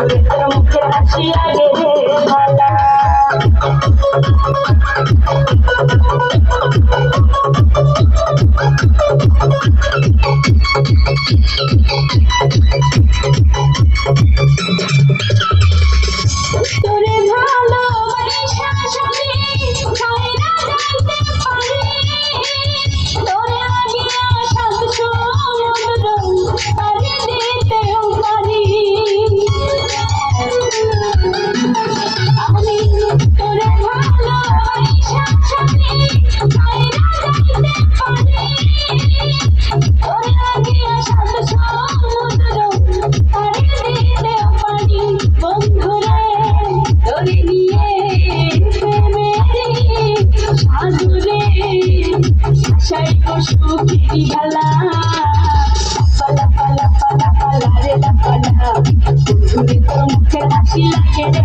তোর মুখে হাসি লাগে রে ভালা তোরে ভালোবাসা সবে ছাইরা যাইতে পারি তোরে লাগিয়া সাত সমুদ্র পাড়ি দিতেও পারি আমি তোরে ভালোবাসা সবে ছাইরা যাইতে পারি তোরে লাগিয়া সাত সমুদ্র পাড়ি দিতেও পারি বন্ধুরে তোরে নিয়ে প্রেমেরি সাধুরে আশাই সুখী বেলা পালা পালা পালা পালা রে পালা বন্ধুরে তোর মুখে হাসি লাগে রে